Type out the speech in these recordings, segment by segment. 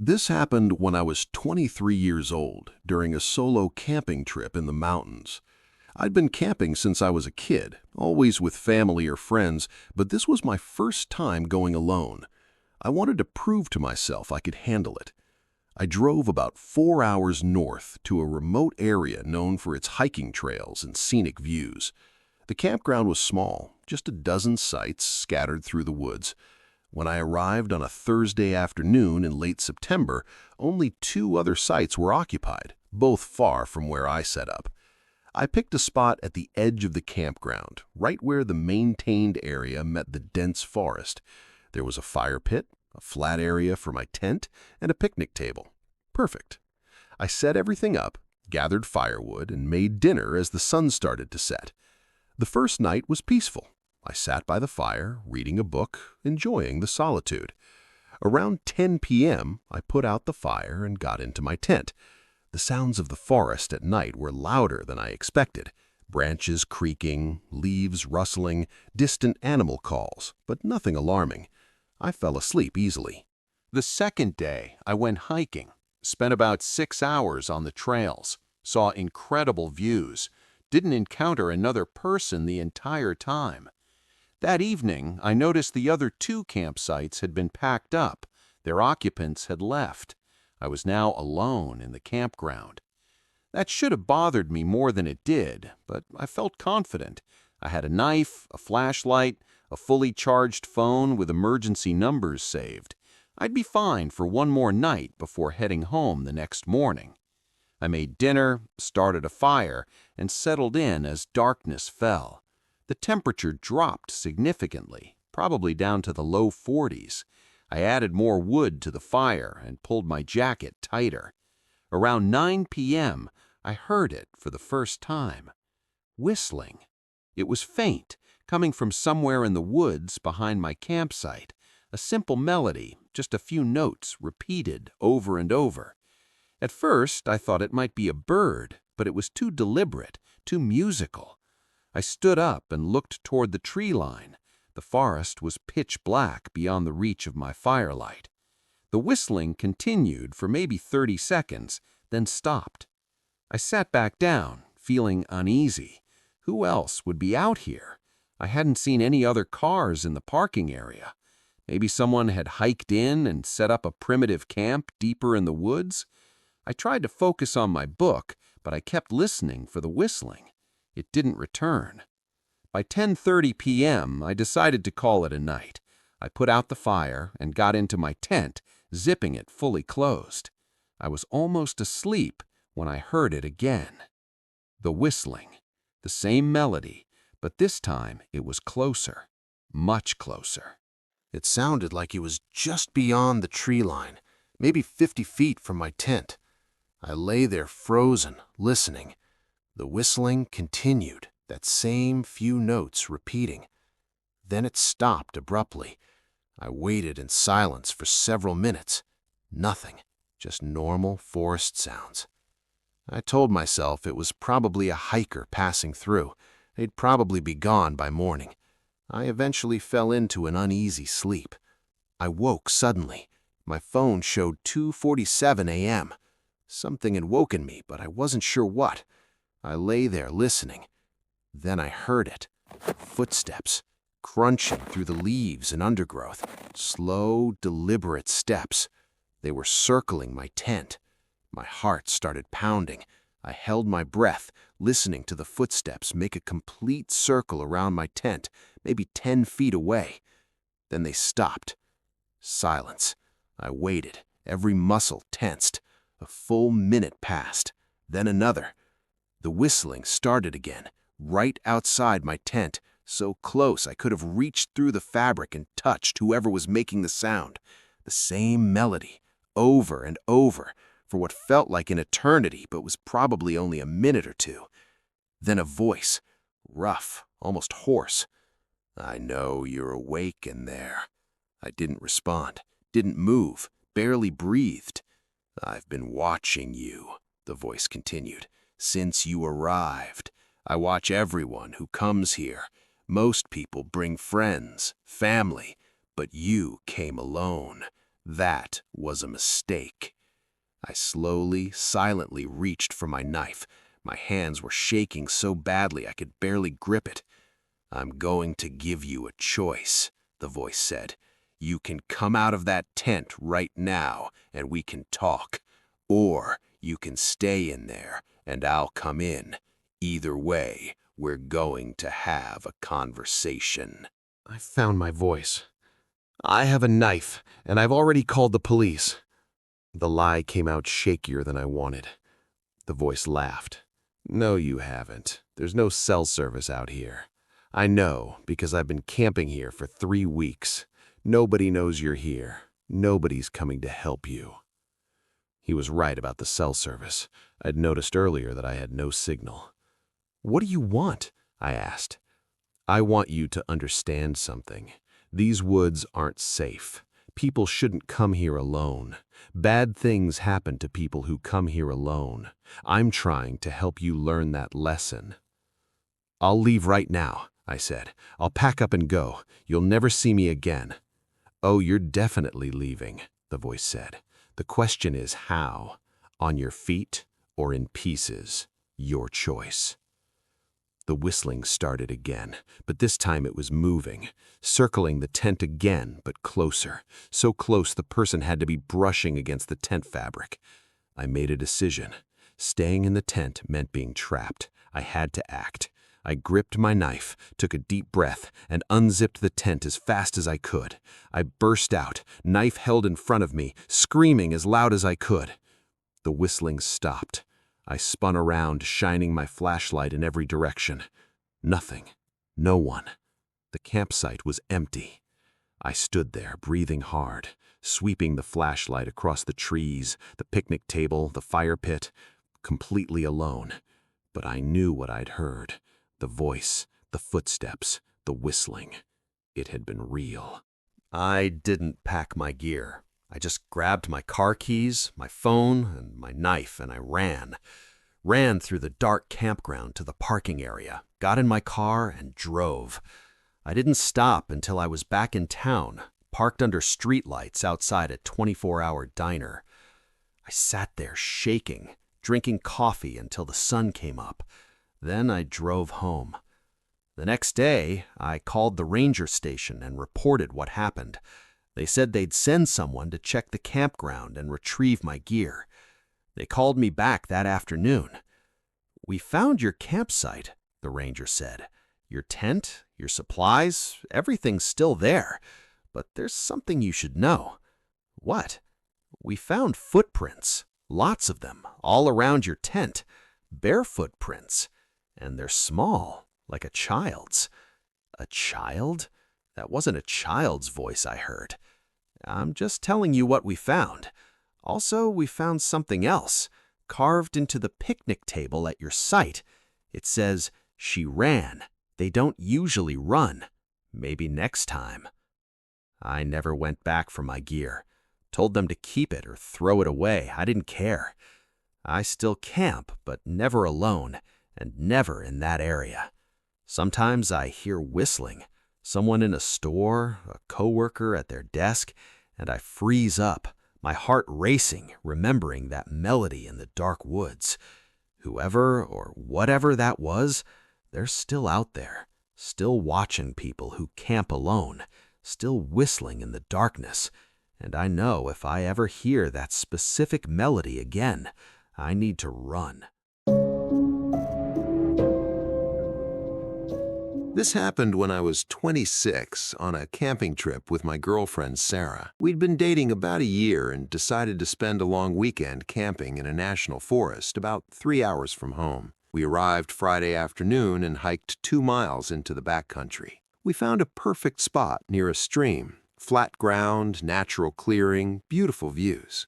This happened when I was 23 years old during a solo camping trip in the mountains. I'd been camping since I was a kid, always with family or friends, but this was my first time going alone. I wanted to prove to myself I could handle it. I drove about 4 hours north to a remote area known for its hiking trails and scenic views. The campground was small, just a dozen sites scattered through the woods. When I arrived on a Thursday afternoon in late September, only 2 other sites were occupied, both far from where I set up. I picked a spot at the edge of the campground, right where the maintained area met the dense forest. There was a fire pit, a flat area for my tent, and a picnic table. Perfect. I set everything up, gathered firewood, and made dinner as the sun started to set. The first night was peaceful. I sat by the fire, reading a book, enjoying the solitude. Around 10 p.m., I put out the fire and got into my tent. The sounds of the forest at night were louder than I expected. Branches creaking, leaves rustling, distant animal calls, but nothing alarming. I fell asleep easily. The second day, I went hiking, spent about 6 hours on the trails, saw incredible views, didn't encounter another person the entire time. That evening, I noticed the other 2 campsites had been packed up. Their occupants had left. I was now alone in the campground. That should have bothered me more than it did, but I felt confident. I had a knife, a flashlight, a fully charged phone with emergency numbers saved. I'd be fine for one more night before heading home the next morning. I made dinner, started a fire, and settled in as darkness fell. The temperature dropped significantly, probably down to the low 40s. I added more wood to the fire and pulled my jacket tighter. Around 9 p.m., I heard it for the first time. Whistling. It was faint, coming from somewhere in the woods behind my campsite. A simple melody, just a few notes repeated over and over. At first, I thought it might be a bird, but it was too deliberate, too musical. I stood up and looked toward the tree line. The forest was pitch black beyond the reach of my firelight. The whistling continued for maybe 30 seconds, then stopped. I sat back down, feeling uneasy. Who else would be out here? I hadn't seen any other cars in the parking area. Maybe someone had hiked in and set up a primitive camp deeper in the woods. I tried to focus on my book, but I kept listening for the whistling. It didn't return. By 10:30 p.m., I decided to call it a night. I put out the fire and got into my tent, zipping it fully closed. I was almost asleep when I heard it again. The whistling. The same melody, but this time it was closer, much closer. It sounded like it was just beyond the tree line, maybe 50 feet from my tent. I lay there frozen, listening. The whistling continued, that same few notes repeating. Then it stopped abruptly. I waited in silence for several minutes. Nothing, just normal forest sounds. I told myself it was probably a hiker passing through. They'd probably be gone by morning. I eventually fell into an uneasy sleep. I woke suddenly. My phone showed 2:47 a.m. Something had woken me, but I wasn't sure what. I lay there listening. Then I heard it. Footsteps, crunching through the leaves and undergrowth. Slow, deliberate steps. They were circling my tent. My heart started pounding. I held my breath, listening to the footsteps make a complete circle around my tent, maybe 10 feet away. Then they stopped. Silence. I waited, every muscle tensed. A full minute passed, then another. The whistling started again, right outside my tent, so close I could have reached through the fabric and touched whoever was making the sound. The same melody, over and over, for what felt like an eternity but was probably only a minute or two. Then a voice, rough, almost hoarse. "I know you're awake in there." I didn't respond, didn't move, barely breathed. "I've been watching you," the voice continued, "since you arrived. I watch everyone who comes here. Most people bring friends, family, but you came alone. That was a mistake. I slowly, silently reached for my knife. My hands were shaking so badly I could barely grip it. "I'm going to give you a choice," the voice said. "You can come out of that tent right now and we can talk. Or you can stay in there and I'll come in. Either way, we're going to have a conversation." I found my voice. "I have a knife, and I've already called the police." The lie came out shakier than I wanted. The voice laughed. "No, you haven't. There's no cell service out here. I know, because I've been camping here for 3 weeks. Nobody knows you're here. Nobody's coming to help you." He was right about the cell service. I'd noticed earlier that I had no signal. "What do you want?" I asked. "I want you to understand something. These woods aren't safe. People shouldn't come here alone. Bad things happen to people who come here alone. I'm trying to help you learn that lesson." "I'll leave right now," I said. "I'll pack up and go. You'll never see me again." "Oh, you're definitely leaving," the voice said. "The question is how. On your feet or in pieces. Your choice." The whistling started again, but this time it was moving, circling the tent again, but closer, so close the person had to be brushing against the tent fabric. I made a decision. Staying in the tent meant being trapped. I had to act. I gripped my knife, took a deep breath, and unzipped the tent as fast as I could. I burst out, knife held in front of me, screaming as loud as I could. The whistling stopped. I spun around, shining my flashlight in every direction. Nothing. No one. The campsite was empty. I stood there, breathing hard, sweeping the flashlight across the trees, the picnic table, the fire pit, completely alone. But I knew what I'd heard. The voice, the footsteps, the whistling. It had been real. I didn't pack my gear. I just grabbed my car keys, my phone, and my knife, and I ran through the dark campground to the parking area, got in my car, and drove. I didn't stop until I was back in town, parked under streetlights outside a 24-hour diner. I sat there shaking, drinking coffee until the sun came up. Then I drove home. The next day, I called the ranger station and reported what happened. They said they'd send someone to check the campground and retrieve my gear. They called me back that afternoon. "We found your campsite," the ranger said. "Your tent, your supplies, everything's still there. But there's something you should know." "What?" "We found footprints, lots of them, all around your tent. Bare footprints. And they're small, like a child's." "A child?" That wasn't a child's voice I heard. "I'm just telling you what we found. Also, we found something else, carved into the picnic table at your site. It says, 'She ran. They don't usually run. Maybe next time.'" I never went back for my gear. Told them to keep it or throw it away. I didn't care. I still camp, but never alone, and never in that area. Sometimes I hear whistling, someone in a store, a coworker at their desk, and I freeze up, my heart racing, remembering that melody in the dark woods. Whoever or whatever that was, they're still out there, still watching people who camp alone, still whistling in the darkness. And I know if I ever hear that specific melody again, I need to run. This happened when I was 26 on a camping trip with my girlfriend Sarah. We'd been dating about a year and decided to spend a long weekend camping in a national forest about 3 hours from home. We arrived Friday afternoon and hiked 2 miles into the backcountry. We found a perfect spot near a stream. Flat ground, natural clearing, beautiful views.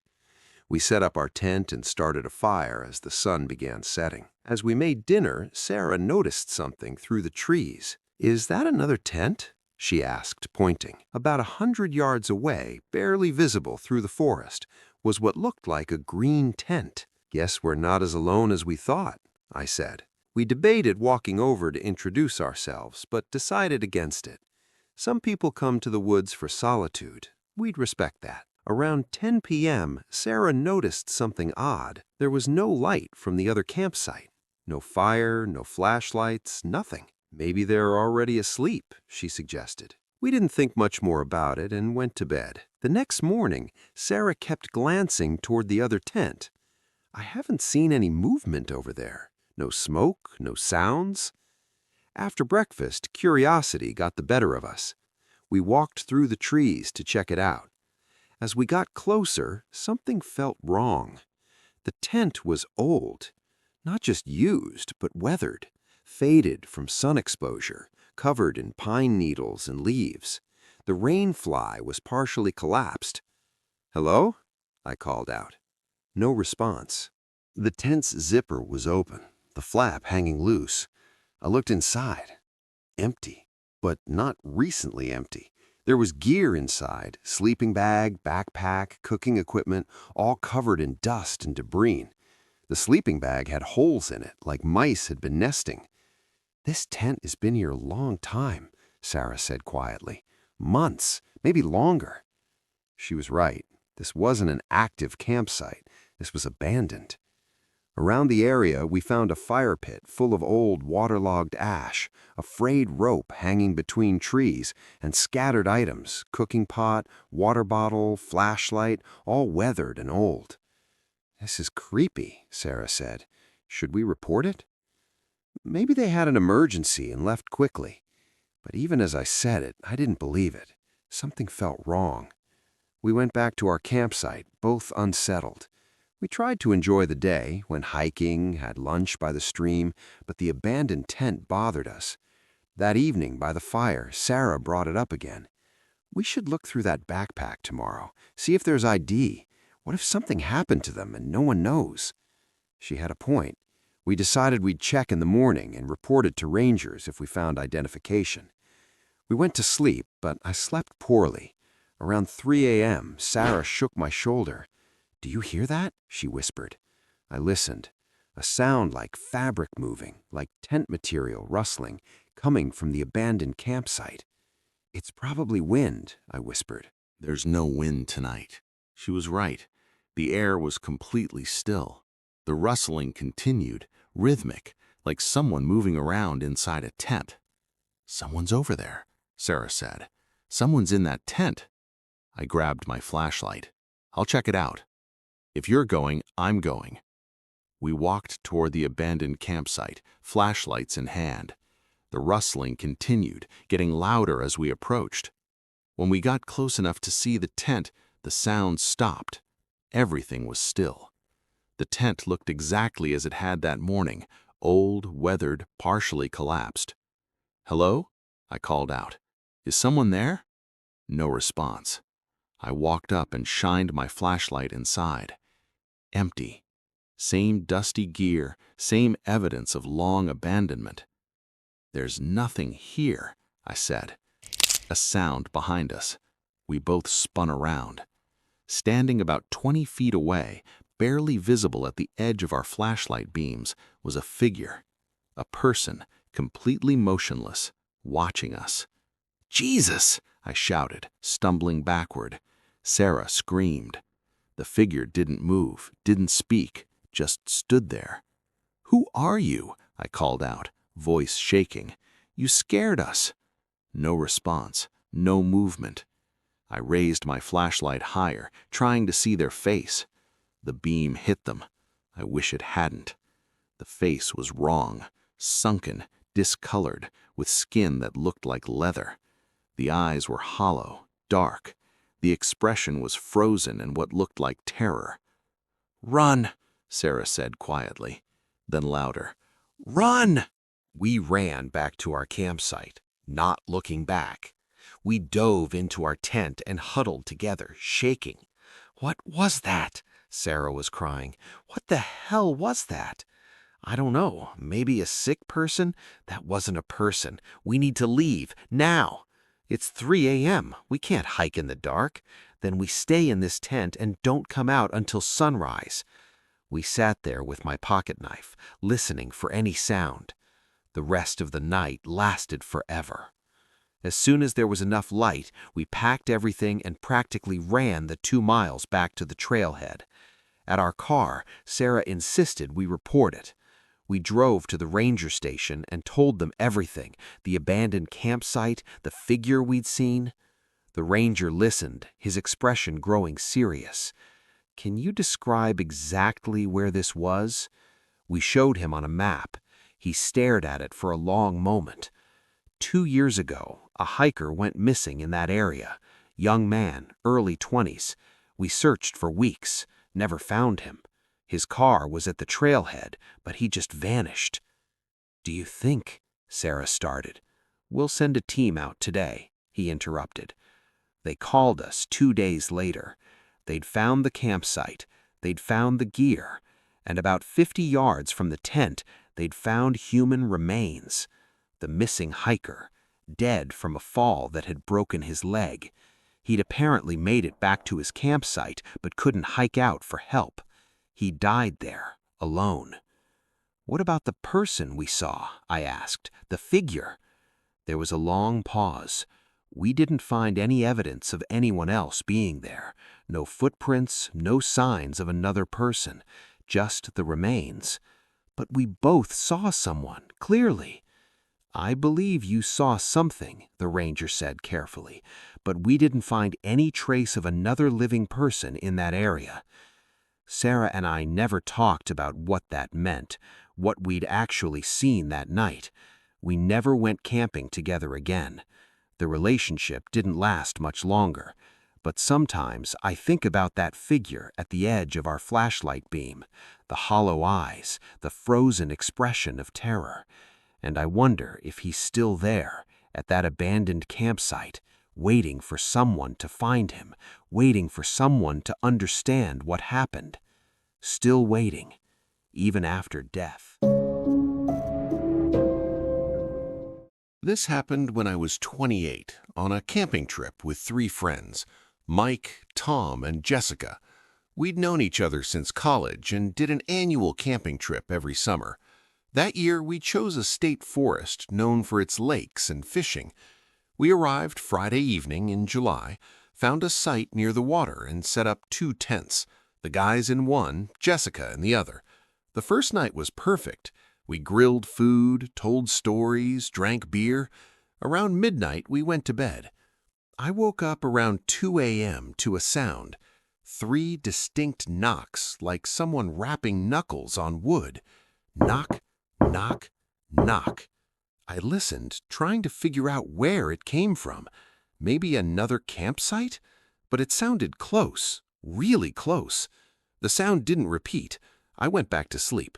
We set up our tent and started a fire as the sun began setting. As we made dinner, Sarah noticed something through the trees. "Is that another tent?" she asked, pointing. About 100 yards away, barely visible through the forest, was what looked like a green tent. "Guess we're not as alone as we thought," I said. We debated walking over to introduce ourselves, but decided against it. Some people come to the woods for solitude. We'd respect that. Around 10 p.m., Sarah noticed something odd. There was no light from the other campsite. No fire, no flashlights, nothing. Maybe they're already asleep, she suggested. We didn't think much more about it and went to bed. The next morning, Sarah kept glancing toward the other tent. I haven't seen any movement over there. No smoke, no sounds. After breakfast, curiosity got the better of us. We walked through the trees to check it out. As we got closer, something felt wrong. The tent was old, not just used, but weathered, faded from sun exposure, covered in pine needles and leaves. The rain fly was partially collapsed. "Hello?" I called out. No response. The tent's zipper was open, the flap hanging loose. I looked inside. Empty, but not recently empty. There was gear inside, sleeping bag, backpack, cooking equipment, all covered in dust and debris. The sleeping bag had holes in it, like mice had been nesting. "This tent has been here a long time," Sarah said quietly. "Months, maybe longer." She was right. This wasn't an active campsite. This was abandoned. Around the area, we found a fire pit full of old waterlogged ash, a frayed rope hanging between trees, and scattered items, cooking pot, water bottle, flashlight, all weathered and old. "This is creepy," Sarah said. "Should we report it?" Maybe they had an emergency and left quickly. But even as I said it, I didn't believe it. Something felt wrong. We went back to our campsite, both unsettled. We tried to enjoy the day, went hiking, had lunch by the stream, but the abandoned tent bothered us. That evening, by the fire, Sarah brought it up again. "We should look through that backpack tomorrow, see if there's ID. What if something happened to them and no one knows?" She had a point. We decided we'd check in the morning and report it to rangers if we found identification. We went to sleep, but I slept poorly. Around 3 a.m., Sarah shook my shoulder. "Do you hear that?" she whispered. I listened. A sound like fabric moving, like tent material rustling, coming from the abandoned campsite. "It's probably wind," I whispered. There's no wind tonight. She was right. The air was completely still. The rustling continued, rhythmic, like someone moving around inside a tent. "Someone's over there," Sarah said. "Someone's in that tent." I grabbed my flashlight. "I'll check it out." "If you're going, I'm going." We walked toward the abandoned campsite, flashlights in hand. The rustling continued, getting louder as we approached. When we got close enough to see the tent, the sound stopped. Everything was still. The tent looked exactly as it had that morning, old, weathered, partially collapsed. "Hello?" I called out. "Is someone there?" No response. I walked up and shined my flashlight inside. Empty. Same dusty gear, same evidence of long abandonment. "There's nothing here," I said. A sound behind us. We both spun around. Standing about 20 feet away, barely visible at the edge of our flashlight beams, was a figure. A person, completely motionless, watching us. "Jesus!" I shouted, stumbling backward. Sarah screamed. The figure didn't move, didn't speak, just stood there. "Who are you?" I called out, voice shaking. "You scared us." No response, no movement. I raised my flashlight higher, trying to see their face. The beam hit them. I wish it hadn't. The face was wrong, sunken, discolored, with skin that looked like leather. The eyes were hollow, dark. The expression was frozen in what looked like terror. "Run," Sarah said quietly, then louder. "Run!" We ran back to our campsite, not looking back. We dove into our tent and huddled together, shaking. "What was that?" Sarah was crying. "What the hell was that?" "I don't know. Maybe a sick person?" "That wasn't a person. We need to leave, now." "It's 3 a.m. We can't hike in the dark." "Then we stay in this tent and don't come out until sunrise." We sat there with my pocket knife, listening for any sound. The rest of the night lasted forever. As soon as there was enough light, we packed everything and practically ran the 2 miles back to the trailhead. At our car, Sarah insisted we report it. We drove to the ranger station and told them everything, the abandoned campsite, the figure we'd seen. The ranger listened, his expression growing serious. "Can you describe exactly where this was?" We showed him on a map. He stared at it for a long moment. 2 years ago, a hiker went missing in that area. Young man, early 20s. We searched for weeks, never found him. His car was at the trailhead, but he just vanished. "Do you think?" Sarah started. "We'll send a team out today," he interrupted. They called us 2 days later. They'd found the campsite, they'd found the gear, and about 50 yards from the tent, they'd found human remains. The missing hiker, dead from a fall that had broken his leg. He'd apparently made it back to his campsite, but couldn't hike out for help. He died there, alone. "What about the person we saw?" I asked. "The figure?" There was a long pause. We didn't find any evidence of anyone else being there. No footprints, no signs of another person, just the remains. "But we both saw someone, clearly." "I believe you saw something," the ranger said carefully, "but we didn't find any trace of another living person in that area." Sarah and I never talked about what that meant, what we'd actually seen that night. We never went camping together again. The relationship didn't last much longer, but sometimes I think about that figure at the edge of our flashlight beam, the hollow eyes, the frozen expression of terror. And I wonder if he's still there, at that abandoned campsite, waiting for someone to find him, waiting for someone to understand what happened. Still waiting, even after death. This happened when I was 28, on a camping trip with 3 friends, Mike, Tom, and Jessica. We'd known each other since college and did an annual camping trip every summer. That year, we chose a state forest known for its lakes and fishing. We arrived Friday evening in July, found a site near the water, and set up 2 tents, the guys in one, Jessica in the other. The first night was perfect. We grilled food, told stories, drank beer. Around midnight, we went to bed. I woke up around 2 a.m. to a sound. 3 distinct knocks, like someone rapping knuckles on wood. Knock, knock, knock. I listened, trying to figure out where it came from. Maybe another campsite? But it sounded close, really close. The sound didn't repeat. I went back to sleep.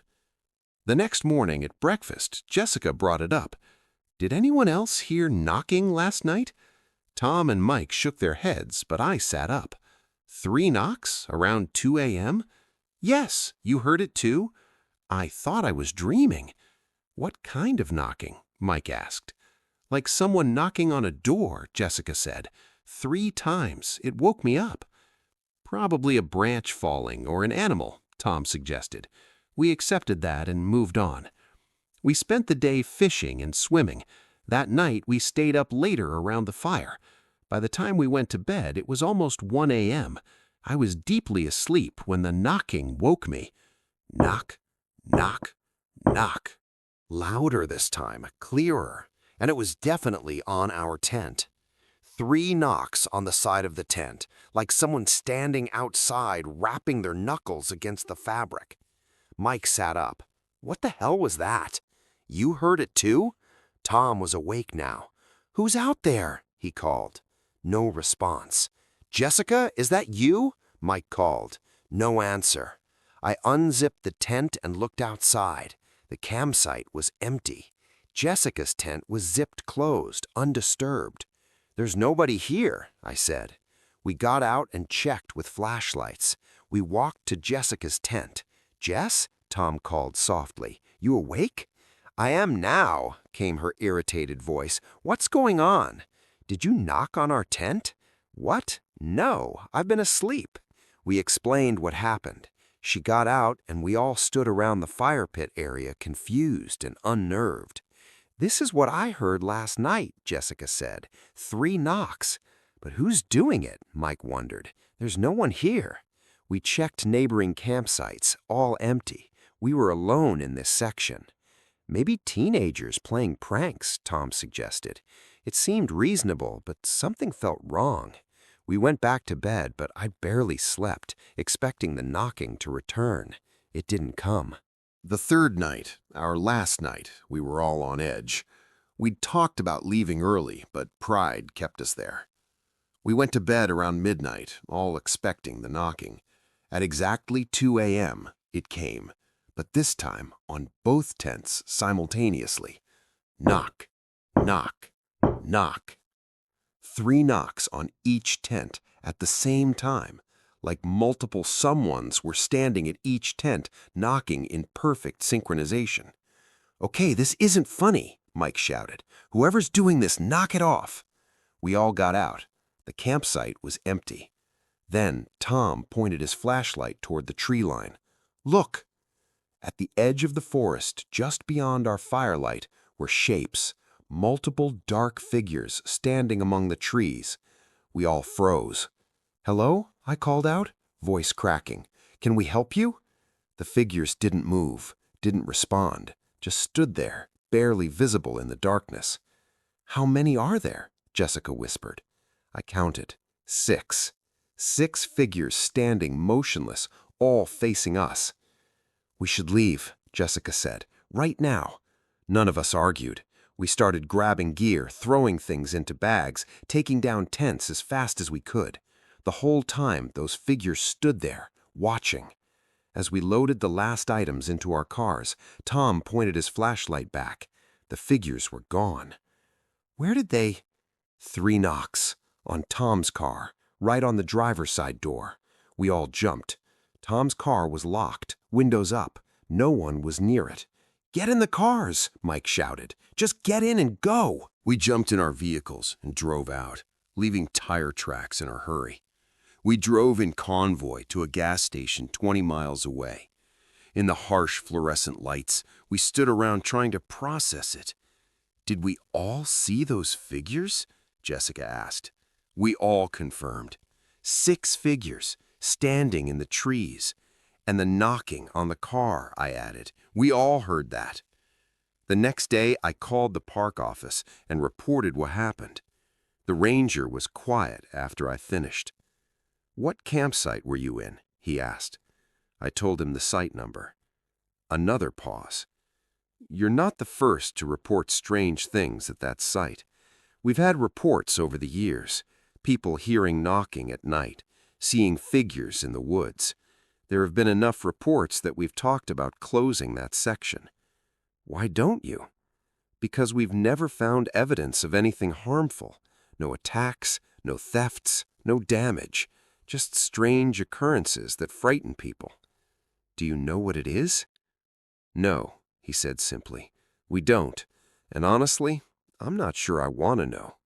The next morning at breakfast, Jessica brought it up. "Did anyone else hear knocking last night?" Tom and Mike shook their heads, but I sat up. 3 knocks around 2 a.m.? "Yes, you heard it too?" "I thought I was dreaming." "What kind of knocking?" Mike asked. "Like someone knocking on a door," Jessica said. 3 times. It woke me up." "Probably a branch falling or an animal," Tom suggested. We accepted that and moved on. We spent the day fishing and swimming. That night, we stayed up later around the fire. By the time we went to bed, it was almost 1 a.m. I was deeply asleep when the knocking woke me. Knock, knock, knock. Louder this time, clearer, and it was definitely on our tent. 3 knocks on the side of the tent, like someone standing outside rapping their knuckles against the fabric. Mike sat up. "What the hell was that? You heard it too?" Tom was awake now. "Who's out there?" he called. No response. "Jessica, is that you?" Mike called. No answer. I unzipped the tent and looked outside. The campsite was empty. Jessica's tent was zipped closed, undisturbed. "There's nobody here," I said. We got out and checked with flashlights. We walked to Jessica's tent. "Jess?" Tom called softly. "You awake?" "I am now," came her irritated voice. "What's going on? Did you knock on our tent?" "What? No, I've been asleep." We explained what happened. She got out and we all stood around the fire pit area confused and unnerved. "This is what I heard last night," Jessica said. 3 knocks. "But who's doing it?" Mike wondered. "There's no one here." We checked neighboring campsites, all empty. We were alone in this section. "Maybe teenagers playing pranks," Tom suggested. It seemed reasonable, but something felt wrong. We went back to bed, but I barely slept, expecting the knocking to return. It didn't come. The third night, our last night, we were all on edge. We'd talked about leaving early, but pride kept us there. We went to bed around midnight, all expecting the knocking. At exactly 2 a.m., it came, but this time on both tents simultaneously. Knock, knock, knock. 3 knocks on each tent at the same time, like multiple someones were standing at each tent, knocking in perfect synchronization. "Okay, this isn't funny," Mike shouted. "Whoever's doing this, knock it off." We all got out. The campsite was empty. Then Tom pointed his flashlight toward the tree line. "Look!" At the edge of the forest, just beyond our firelight, were shapes, multiple dark figures standing among the trees. We all froze. "Hello?" I called out, voice cracking. "Can we help you?" The figures didn't move, didn't respond, just stood there, barely visible in the darkness. "How many are there?" Jessica whispered. I counted. 6. 6 figures standing motionless, all facing us. "We should leave," Jessica said. "Right now." None of us argued. We started grabbing gear, throwing things into bags, taking down tents as fast as we could. The whole time, those figures stood there, watching. As we loaded the last items into our cars, Tom pointed his flashlight back. The figures were gone. "Where did they—" 3 knocks. On Tom's car, right on the driver's side door. We all jumped. Tom's car was locked, windows up. No one was near it. "Get in the cars!" Mike shouted. "Just get in and go!" We jumped in our vehicles and drove out, leaving tire tracks in our hurry. We drove in convoy to a gas station 20 miles away. In the harsh fluorescent lights, we stood around trying to process it. "Did we all see those figures?" Jessica asked. We all confirmed. 6 figures, standing in the trees. "And the knocking on the car," I added. "We all heard that." The next day, I called the park office and reported what happened. The ranger was quiet after I finished. "What campsite were you in?" he asked. I told him the site number. Another pause. "You're not the first to report strange things at that site. We've had reports over the years, people hearing knocking at night, seeing figures in the woods. There have been enough reports that we've talked about closing that section." "Why don't you?" "Because we've never found evidence of anything harmful. No attacks, no thefts, no damage. Just strange occurrences that frighten people." "Do you know what it is?" "No," he said simply. "We don't. And honestly, I'm not sure I want to know."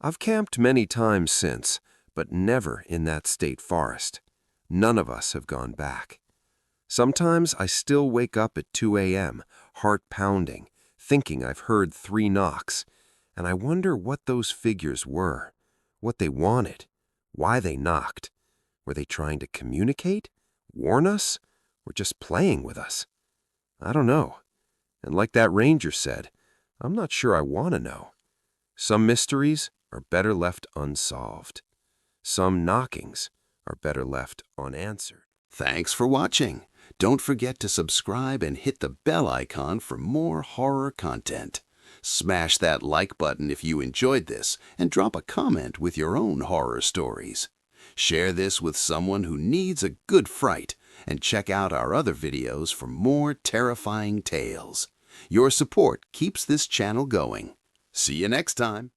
I've camped many times since, but never in that state forest. None of us have gone back. Sometimes I still wake up at 2 a.m., heart pounding, thinking I've heard 3 knocks, and I wonder what those figures were, what they wanted, why they knocked. Were they trying to communicate, warn us, or just playing with us? I don't know. And like that ranger said, I'm not sure I want to know. Some mysteries are better left unsolved. Some knockings are better left unanswered. Thanks for watching. Don't forget to subscribe and hit the bell icon for more horror content. Smash that like button if you enjoyed this, and drop a comment with your own horror stories. Share this with someone who needs a good fright, and check out our other videos for more terrifying tales. Your support keeps this channel going. See you next time.